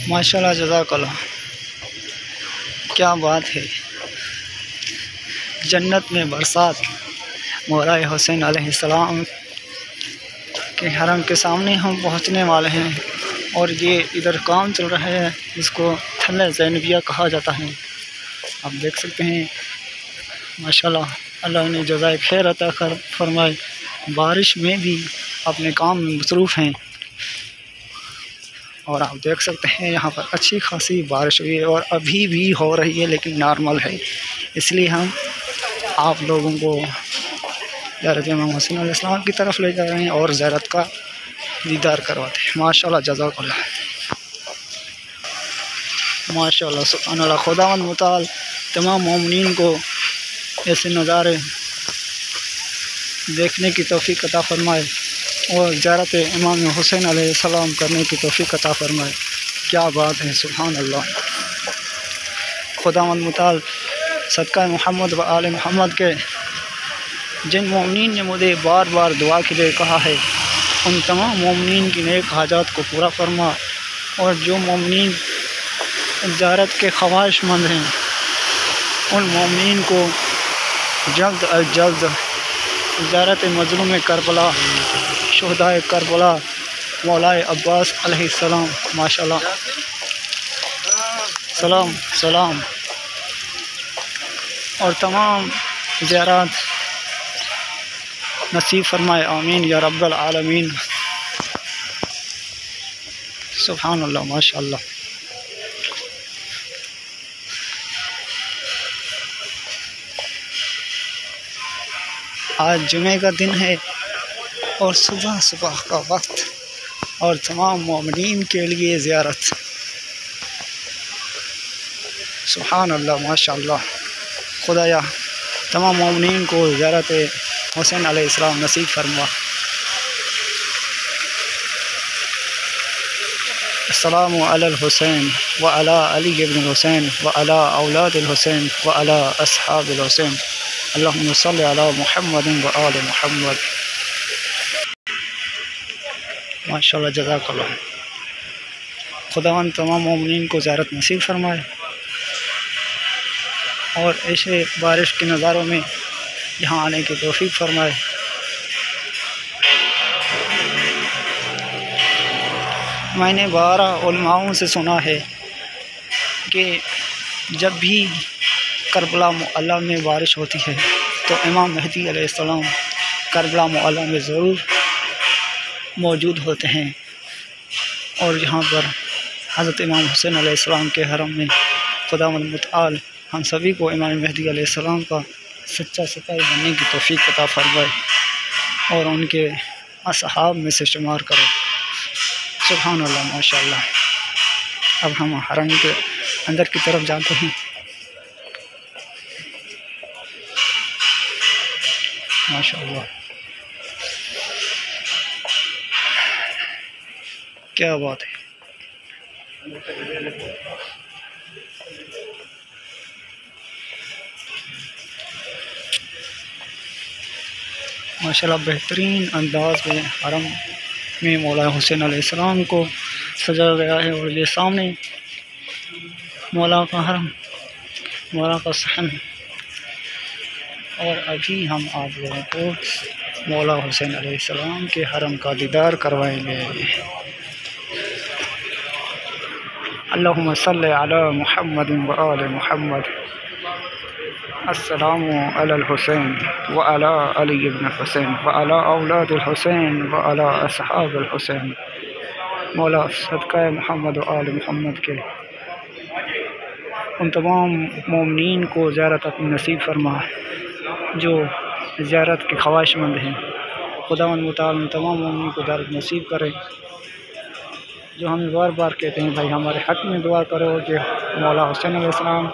माशाल्लाह जज़ाकल्लाह, क्या बात है। जन्नत में बरसात मौलाए हुसैन अलैहिस्सलाम के हरम के सामने हम पहुंचने वाले हैं और ये इधर काम चल रहा है जिसको थल्ले ज़ैनबिया कहा जाता है। आप देख सकते हैं माशाल्लाह, अल्लाह ने जज़ाए खैर अता कर फरमाए। बारिश में भी अपने काम में मसरूफ़ हैं और आप देख सकते हैं यहाँ पर अच्छी खासी बारिश हुई है और अभी भी हो रही है, लेकिन नॉर्मल है। इसलिए हम आप लोगों को ज़ियारत इमाम हुसैन अलैहिस्सलाम की तरफ ले जा रहे हैं और ज़ियारत का दीदार करवाते हैं। माशाल्लाह जज़ाकल्लाह, माशाल्लाह सुब्हानल्लाह। खुदावंद मुताल तमाम मोमिनीन को ऐसे नज़ारे देखने की तौफ़ीक़ अता फ़रमाए और ज़ियारत इमाम हुसैन अलैहिस्सलाम करने की तौफ़ीक़ अता फ़रमाए। क्या बात है, सुभान अल्लाह। खुदावंद मुताल सदका मोहम्मद व आले मोहम्मद के जिन मोमिनीन ने मुझे बार बार दुआ के लिए कहा है, उन तमाम मोमिनीन की नेक हाजात को पूरा फरमा और जो मोमिनीन ज़ियारत के ख्वाहिशमंद हैं, उन मोमिनीन को जल्द अज जल्द ज़ियारत मज़लूम करबला, शुहदाए करबला मौलाए अब्बास अलैहिस्सलाम, माशाल्लाह, सलाम सलाम, और तमाम ज़ियारत नसीब फरमाए। आमीन या रब्बल आलमीन। सुभान अल्लाह, माशाल्लाह। आज जुमे का दिन है और सुबह सुबह का वक्त और तमाम मोमिनीन के लिए ज़ियारत। सुभान अल्लाह, माशाल्लाह। खुदाया तमाम मोमिनीन को ज़ियारत हुसैन अलैहिस्सलाम नसीब फरमा। अस्सलामु अलल हुसैन व अला अली इब्न हुसैन व अला औलादिल हुसैन व अला अस्हाबिल हुसैन। अल्लाहुम्मा सल्लि अला मुहम्मदिन व आले मुहम्मद। माशाल्लाह जज़ाकल्लाह। खुदावंद तमाम मोमिनीन को ज़ियारत नसीब फरमाए और ऐसे बारिश के नज़ारों में यहाँ आने की तौफ़ीक़ फरमाए। मैंने 12 उलमाओं से सुना है कि जब भी करबला मुअल्ला में बारिश होती है तो इमाम महदी अलैहिस्सलाम करबला मुअल्ला में ज़रूर मौजूद होते हैं और यहाँ पर हज़रत इमाम हुसैन अलैहिस्सलाम के हरम में खुदावंद मुताल हम सभी को इमाम महदी अलैहिस्सलाम का सच्चा सिपाही बनने की तौफ़ीक़ अता फ़रमाए और उनके असहाब में से शुमार करो। सुभान अल्लाह, माशाल्लाह। अब हम हरम के अंदर की तरफ जाते हैं। माशाल्लाह, क्या बात है। माशाल्लाह बेहतरीन अंदाज में हरम में मौला हुसैन अलैहिस्सलाम को सजाया गया है और ये सामने मौला का हरम, मौला का सहन। और अभी हम आप लोगों को मौला हुसैन अलैहिस्सलाम के हरम का दीदार करवाएंगे। अल्लाहुम्मा सल्लि अला मुहम्मदिन व आले मुहम्मद। अस्सलामु अलल हुसैन व अला अली इब्न हुसैन व अला औलादिल हुसैन व अला अस्हाबिल हुसैन। मौला सदका मोहम्मद व आले मोहम्मद के उन तमाम मोमिनीन को ज़ियारत अपनी नसीब फरमा जो ज़ियारत के ख्वाहिशमंद हैं। खुदावंद मुताल उन तमाम मोमिनीन को ज़ियारत नसीब करे जो हमें बार बार कहते हैं भाई हमारे हक़ में दुआ करो कि मौला हुसैन अलैहिस्सलाम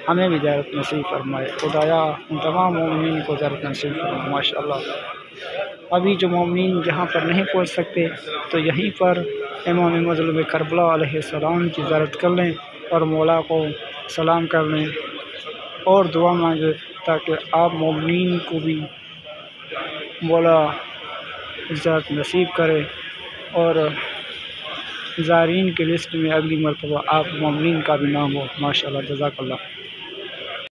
हमें भी ज़ियारत नसीब फरमाए। खुदाया उन तमाम मोमिनीन को ज़ियारत नसीब फरमाए। माशाल्लाह। अभी जो मोमिनीन जहाँ पर नहीं पहुँच सकते तो यहीं पर इमाम मज़लूम करबला अलैहिस्सलाम की ज़ियारत कर लें और मौला को सलाम कर लें और दुआ मांगे ताकि आप मोमिनीन को भी मौला ज़ियारत नसीब करे और ज़ायरीन की लिस्ट में अगली मरतबा आप मोमिन का भी नाम हो। माशाअल्लाह, जज़ाकल्लाह।